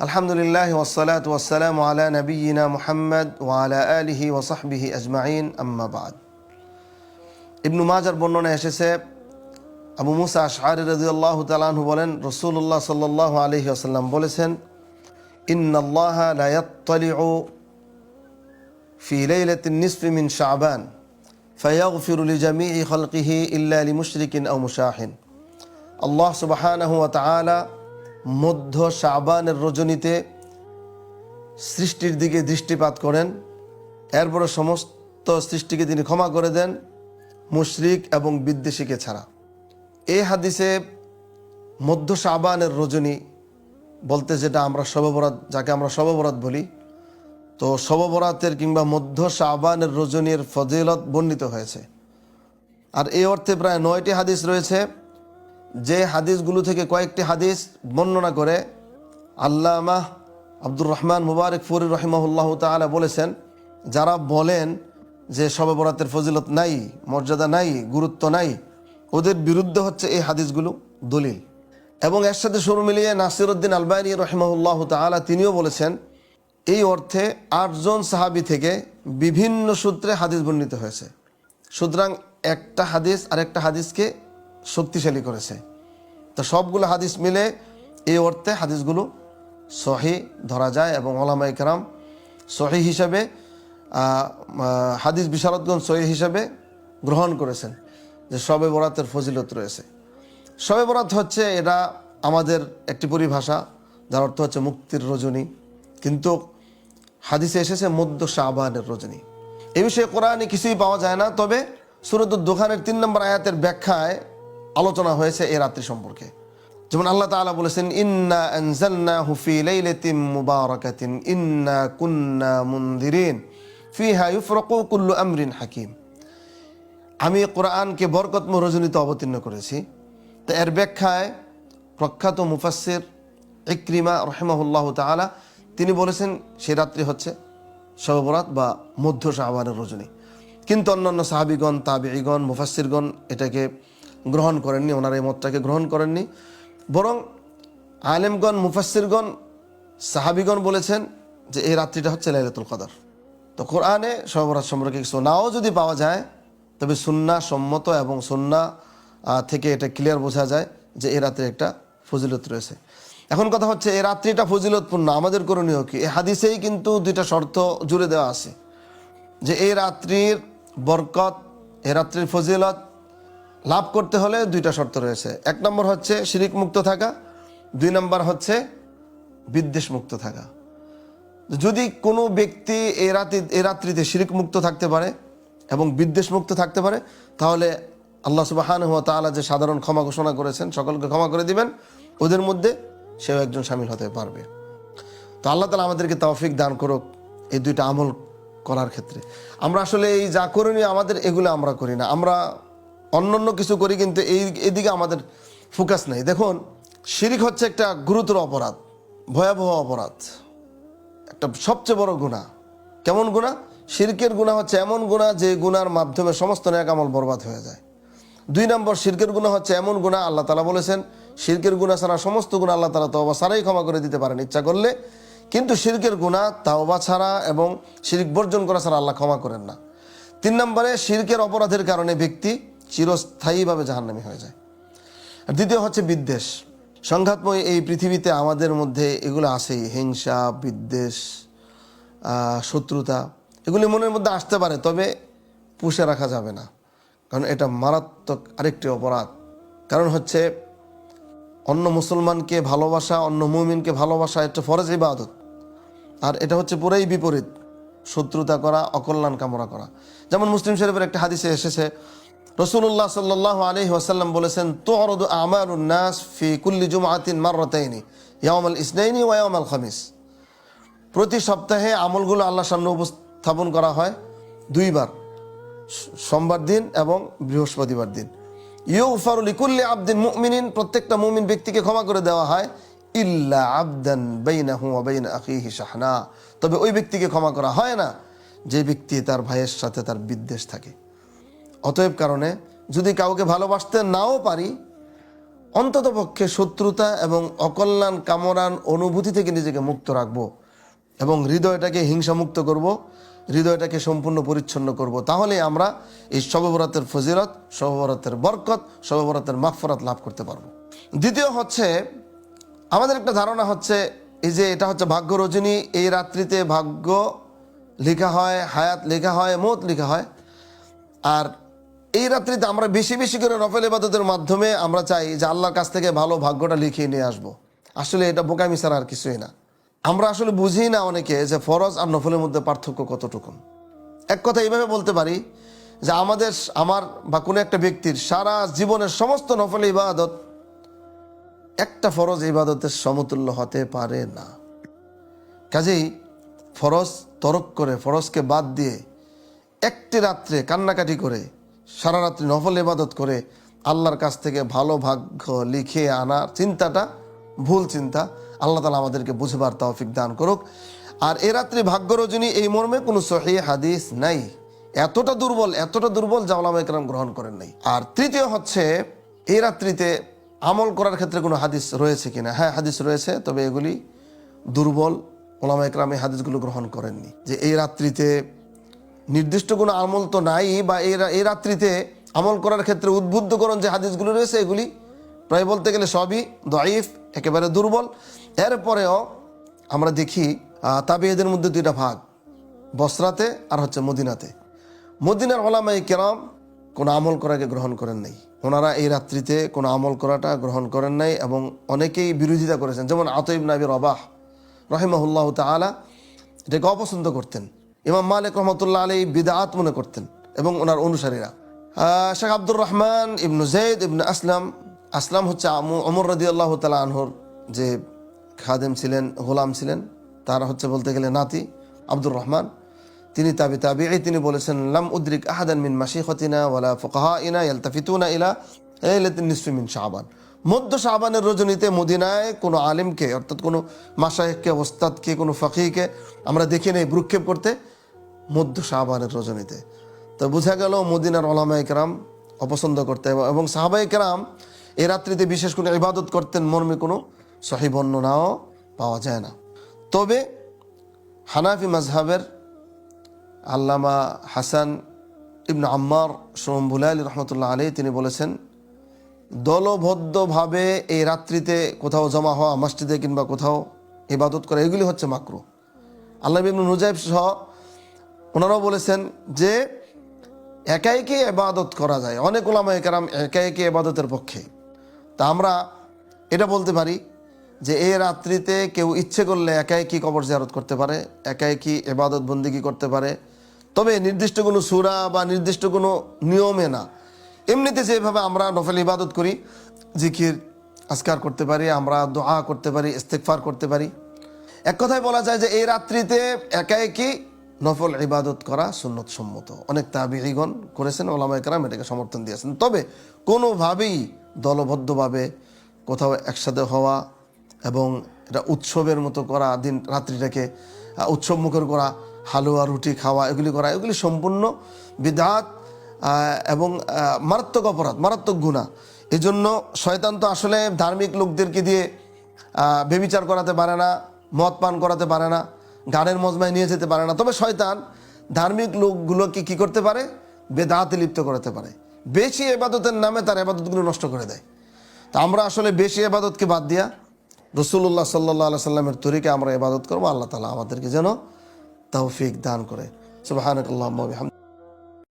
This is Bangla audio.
আলহামদুলিল্লাহ ওয়াসসালাতু ওয়াসসালামু আলা নাবিয়িনা মুহাম্মদ ওয়া আলা আলিহি ওয়া সাহবিহি আজমাইন, আম্মা বাদ। ইবনু মাজার বর্ণনায় এসেছে, আবু মুসা আশআরী রাদিয়াল্লাহু তাআলা আনহু বলেন, রাসূলুল্লাহ সাল্লাল্লাহু আলাইহি ওয়াসাল্লাম বলেছেন, ইন্নাল্লাহা লা ইয়াত্তালিউ ফি লাইলাতিন নিসফি মিন শাবান ফায়াগফিরু লিজামিই খালকিহি ইল্লা লিমুশরিকিন আও মুশাহিন। আল্লাহ সুবহানাহু ওয়া তাআলা মধ্য শাবানের রজনীতে সৃষ্টির দিকে দৃষ্টিপাত করেন, এরপরে সমস্ত সৃষ্টিকে তিনি ক্ষমা করে দেন মুশরিক এবং বিদ্বেষীকে ছাড়া। এই হাদিসে মধ্য শাবানের রজনী বলতে যেটা আমরা শবে বরাত, যাকে আমরা শবে বরাত বলি, তো শবে বরাতের কিংবা মধ্য শাবানের রজনীর ফজিলত বর্ণিত হয়েছে। আর এই অর্থে প্রায় 9টি হাদিস রয়েছে, যে হাদিসগুলো থেকে কয়েকটি হাদিস বর্ণনা করে আল্লামা আব্দুর রহমান মুবারক ফুরি রহিমাহুল্লাহ তাআলা বলেছেন, যারা বলেন যে শবে বরাতের ফজিলত নাই, মর্যাদা নাই, গুরুত্ব নাই, ওদের বিরুদ্ধে হচ্ছে এই হাদিসগুলো দলিল। এবং এর সাথে সুর মিলিয়ে নাসিরউদ্দিন আলবানী রহিমাহুল্লাহ তাআলা তিনিও বলেছেন, এই অর্থে 8 জন সাহাবী থেকে বিভিন্ন সূত্রে হাদিস বর্ণিত হয়েছে। সুতরাং একটা হাদিস আরেকটা হাদিসকে শক্তিশালী করেছে। তো সবগুলো হাদিস মিলে এই অর্থে হাদিসগুলো সহি ধরা যায় এবং ওলামায়ে কেরাম সহি হিসাবে, হাদিস বিশারদগণ সহি হিসাবে গ্রহণ করেছেন যে শবে বরাতের ফজিলত রয়েছে। শবে বরাত হচ্ছে, এটা আমাদের একটি পরিভাষা যার অর্থ হচ্ছে মুক্তির রজনী, কিন্তু হাদিসে এসেছে মধ্য শাবানের রজনী। এই বিষয়ে কোরআনে কিছুই পাওয়া যায় না, তবে সূরাতুদ দুখানের 3 নম্বর আয়াতের ব্যাখ্যায় আলোচনা হয়েছে এই রাত্রি সম্পর্কে। যেমন আল্লাহ তাআলা বলেছেন, ইন্না আনজালনাহু ফি লাইলাতিন মুবারাকাতিন ইন্না কুন্না মুনদিরিন ফিহা ইউফরাকু কুল্লু আমরিন হাকিম। আমি কোরআনকে বরকতময় রজনীতে অবতীর্ণ করেছি। তো এর ব্যাখ্যায় প্রখ্যাত মুফাসসির ইকরিমা রাহিমাহুল্লাহ তাআলা তিনি বলেছেন, সেই রাত্রি হচ্ছে শবে বরাত বা মধ্য শাবানের রজনী। কিন্তু অন্যান্য সাহাবীগণ, তাবিঈগণ, মুফাসসিরগণ এটাকে গ্রহণ করেননি, ওনারা এই মতটাকে গ্রহণ করেননি। বরং আলেমগণ, মুফাসসিরগণ, সাহাবীগণ বলেছেন যে এই রাত্রিটা হচ্ছে লাইলাতুল কদর। তো কোরআনে শবে বরাত সম্পর্কে কিছু নাও যদি পাওয়া যায়, তবে সুন্নাহ সম্মত এবং সুন্নাহ থেকে এটা ক্লিয়ার বোঝা যায় যে এই রাত্রে একটা ফজিলত রয়েছে। এখন কথা হচ্ছে, এই রাত্রিটা ফজিলতপূর্ণ, আমাদের করণীয় কি? এই হাদিসেই কিন্তু 2টা শর্ত জুড়ে দেওয়া আছে যে এই রাত্রির বরকত, এই রাত্রির ফজিলত লাভ করতে হলে 2টা শর্ত রয়েছে। 1 নম্বর হচ্ছে শিরিক মুক্ত থাকা, 2 নম্বর হচ্ছে বিদ্বেষ মুক্ত থাকা। যদি কোনো ব্যক্তি এই রাত্রিতে শিরিক মুক্ত থাকতে পারে এবং বিদ্বেষ মুক্ত থাকতে পারে, তাহলে আল্লাহ সুবহানাহু ওয়া তাআলা যে সাধারণ ক্ষমা ঘোষণা করেছেন, সকলকে ক্ষমা করে দিবেন, ওদের মধ্যে সেও একজন শামিল হতে পারবে। তো আল্লাহ তাআলা আমাদেরকে তৌফিক দান করুক এই 2টা আমল করার ক্ষেত্রে। আমরা আসলে এই যা করণীয় আমাদের, এগুলো আমরা করি না, আমরা অন্যান্য কিছু করি, কিন্তু এইদিকে আমাদের ফোকাস নেই। দেখুন, শিরিক হচ্ছে একটা গুরুতর অপরাধ, ভয়াবহ অপরাধ, একটা সবচেয়ে বড় গুনাহ। কেমন গুনাহ? শিরকের গুনাহ হচ্ছে এমন গুনাহ যে গুনার মাধ্যমে সমস্ত নেক আমল বরবাদ হয়ে যায়। 2 নম্বর শিরকের গুনাহ হচ্ছে এমন গুনাহ, আল্লাহ তাআলা বলেছেন শিরকের গুনাহ ছাড়া সমস্ত গুনাহ আল্লাহ তাআলা তওবা ছাড়াই ক্ষমা করে দিতে পারেন ইচ্ছা করলে, কিন্তু শিরকের গুনাহ তওবা ছাড়া এবং শিরক বর্জন করা ছাড়া আল্লাহ ক্ষমা করেন না। 3 নম্বরে শিরকের অপরাধের কারণে ব্যক্তি চিরস্থায়ীভাবে জাহান্নামী হয়ে যায়। আর দ্বিতীয় হচ্ছে বিদ্বেষ। সংঘাতময় এই পৃথিবীতে আমাদের মধ্যে এগুলো আছেই, হিংসা, বিদ্বেষ, শত্রুতা, এগুলি মনের মধ্যে আসতে পারে, তবে পুষে রাখা যাবে না, কারণ এটা মারাত্মক আরেকটি অপরাধ। কারণ হচ্ছে অন্য মুসলমানকে ভালোবাসা, অন্য মুমিনকে ভালোবাসা একটা ফরজ ইবাদত, আর এটা হচ্ছে পুরাই বিপরীত, শত্রুতা করা, অকল্যাণ কামনা করা। যেমন মুসলিম শরীফের একটা হাদিসে এসেছে, রাসূলুল্লাহ সাল্লাল্লাহু আলাইহি ওয়াসাল্লাম বলেছেন, তু'রাদু আমালুন নাস ফি কুল্লি জুমআতিন মাররাতাইনি ইয়াউমাল ইসনাইনি ওয়া ইয়াউমাল খামিস। প্রতি সপ্তাহে আমলগুলো আল্লাহর সামনে উপস্থাপন করা হয় 2 বার, সোমবার দিন এবং বৃহস্পতিবার দিন। ইউগফারু লিকুল্লি আবদিন মুমিনিন, প্রত্যেকটা মুমিন ব্যক্তিকে ক্ষমা করে দেওয়া হয়, ইল্লা আবদান বাইনাহু ওয়া বাইনা আখিহি শাহনা, তবে ওই ব্যক্তিকে ক্ষমা করা হয় না যে ব্যক্তি তার ভাইয়ের সাথে তার বিদ্বেষ থাকে। অতএব কারণে যদি কাউকে ভালোবাসতে নাও পারি, অন্ততপক্ষে শত্রুতা এবং অকল্যাণ কামনার অনুভূতি থেকে নিজেকে মুক্ত রাখবো এবং হৃদয়টাকে হিংসামুক্ত করব, হৃদয়টাকে সম্পূর্ণ পরিচ্ছন্ন করব। তাহলে আমরা এই শবে বরাতের ফজিলত, শবে বরাতের বরকত, শবে বরাতের মাগফিরাত লাভ করতে পারবো। দ্বিতীয় হচ্ছে, আমাদের একটা ধারণা হচ্ছে এই যে এটা হচ্ছে ভাগ্য রজনী, এই রাত্রিতে ভাগ্য লেখা হয়, হায়াত লেখা হয়, মৌত লেখা হয়। আর এই রাত্রিতে আমরা বেশি বেশি করে নফল ইবাদতের মাধ্যমে আমরা চাই যে আল্লাহর কাছ থেকে ভালো ভাগ্যটা লিখিয়ে নিয়ে আসবো। আসলে এটা বোকামি ছাড়া আর কিছুই না। আমরা আসলে বুঝি না অনেকে যে ফরজ আর নফলের মধ্যে পার্থক্য কতটুকু। এক কথা এইভাবে বলতে পারি যে আমার বা কোনো একটা ব্যক্তির সারা জীবনের সমস্ত নফল ইবাদত একটা ফরজ ইবাদতের সমতুল্য হতে পারে না। কাজেই ফরজ তরক করে, ফরজকে বাদ দিয়ে একটি রাত্রে কান্নাকাটি করে সারা রাত্রি নফল ইবাদত করে আল্লাহর কাছ থেকে ভালো ভাগ্য লিখে আনার চিন্তাটা ভুল চিন্তা। আল্লাহ তাআলা আমাদেরকে বুঝবার তৌফিক দান করুক। আর এ রাত্রি ভাগ্য রজনী এই মর্মে কোনো সহিহ হাদিস নাই, এতটা দুর্বল যা উলামায়ে কেরাম গ্রহণ করেন নাই। আর তৃতীয় হচ্ছে, এই রাত্রিতে আমল করার ক্ষেত্রে কোনো হাদিস রয়েছে কিনা? হ্যাঁ, হাদিস রয়েছে, তবে এগুলি দুর্বল। উলামায়ে কেরাম এই হাদিসগুলো গ্রহণ করেননি। যে এই রাত্রিতে নির্দিষ্ট কোনো আমল তো নাই, বা এই রাত্রিতে আমল করার ক্ষেত্রে উদ্বুদ্ধকরণ যে হাদিসগুলো রয়েছে এগুলি প্রায় বলতে গেলে সবই দঈফ, একেবারে দুর্বল। এরপরেও আমরা দেখি তাবিঈদের মধ্যে দুইটা ভাগ, বসরাতে আর হচ্ছে মদিনাতে। মদিনার উলামায়ে কেরাম কোনো আমল করাকে গ্রহণ করেন নাই, ওনারা এই রাত্রিতে কোনো আমল করাটা গ্রহণ করেন নাই এবং অনেকেই বিরোধিতা করেছেন। যেমন আতা ইবনে আবি রবাহ রাহিমাহুল্লাহু তাআলা এটাকে অপছন্দ করতেন। ইমাম মালিক রহমতুল্লাহ আলাইহি বিদআত মনে করতেন এবং ওনার অনুসারীরা। শেখ আব্দুর রহমান ইবনু যায়েদ ইবনে আসলাম হচ্ছে ওমর রাদিয়াল্লাহু তাআলা আনহুর যে খাদেম ছিলেন, গোলাম ছিলেন, তারা হচ্ছে বলতে গেলে নাতি আব্দুর রহমান। তিনি তাবিঈ, তিনি বলেছেন, লাম উদরিক আহাদান মিন মাশাইখিনা ওয়ালা ফুকাহাইনা ইয়ালতাফিতুনা ইলা লাইলাতিন নিসফি মিন শাবান। মধ্য শাবানের রজনীতে মদিনায় কোনো আলিমকে, অর্থাৎ কোনো মাশায়েখকে, ওস্তাদকে, কোনো ফাকিহকে আমরা দেখি নাই ভ্রুক্ষেপ করতে মধ্য শাবানের রজনীতে। তো বোঝা গেল মদিনার উলামায়ে কেরাম অপছন্দ করতে, এবং সাহাবায়ে কেরাম এই রাত্রিতে বিশেষ কোনো ইবাদত করতেন মর্মে কোনো সহিহ বর্ণনাও পাওয়া যায় না। তবে হানাফি মাযহাবের আল্লামা হাসান ইবনে আম্মার শরমবুলাইলি রহমতুল্লাহ আলাইহি তিনি বলেছেন, দলবদ্ধভাবে এই রাত্রিতে কোথাও জমা হওয়া, মসজিদে কিংবা কোথাও ইবাদত করা, এগুলি হচ্ছে মাকরুহ। আল্লাহ ইবনে নুজাইব সহ ওনারাও বলেছেন যে একা একা ইবাদত করা যায়। অনেক উলামায়ে কেরাম একা একা ইবাদতের পক্ষে। তা আমরা এটা বলতে পারি যে এই রাত্রিতে কেউ ইচ্ছে করলে একা একই কবর জিয়ারত করতে পারে, একা একই ইবাদত বন্দেগী করতে পারে, তবে নির্দিষ্ট কোনো সূরা বা নির্দিষ্ট কোনো নিয়মে না। এমনিতে যেভাবে আমরা নফল ইবাদত করি, জিকির আজকার করতে পারি, আমরা দোয়া করতে পারি, ইস্তিগফার করতে পারি। এক কথায় বলা যায় যে এই রাত্রিতে একা একই নফল ইবাদত করা সুন্নত সম্মত। অনেক তাবিঈগণ করেছেন, উলামায়ে কেরাম এটাকে সমর্থন দিয়েছেন। তবে কোনোভাবেই দলবদ্ধভাবে কোথাও একসাথে হওয়া এবং এটা উৎসবের মতো করা, রাত্রিটাকে উৎসবমুখর করা, হালুয়া রুটি খাওয়া, এগুলি করা, এগুলি সম্পূর্ণ বিদআত এবং মারাত্মক অপরাধ, মারাত্মক গুনাহ। এই জন্য শয়তান তো আসলে ধার্মিক লোকদেরকে দিয়ে ব্যভিচার করাতে পারে না, মদ পান করাতে পারে না, গানের মজমায় নিয়ে যেতে পারে না। তবে শয়তান ধার্মিক লোকগুলোকে কি করতে পারে? বেদাতে লিপ্ত করাতে পারে। বেশি ইবাদতের নামে তার ইবাদতগুলো নষ্ট করে দেয়। তা আমরা আসলে বেশি ইবাদতকে বাদ দিয়া রাসূলুল্লাহ সাল্লাল্লাহু আলাইহি সাল্লামের তরিকে আমরা ইবাদত করবো। আল্লাহ তাআলা আমাদেরকে যেন তৌফিক দান করে। সুবহানাকাল্লাহুম্মা ওয়া বিহামদিকা।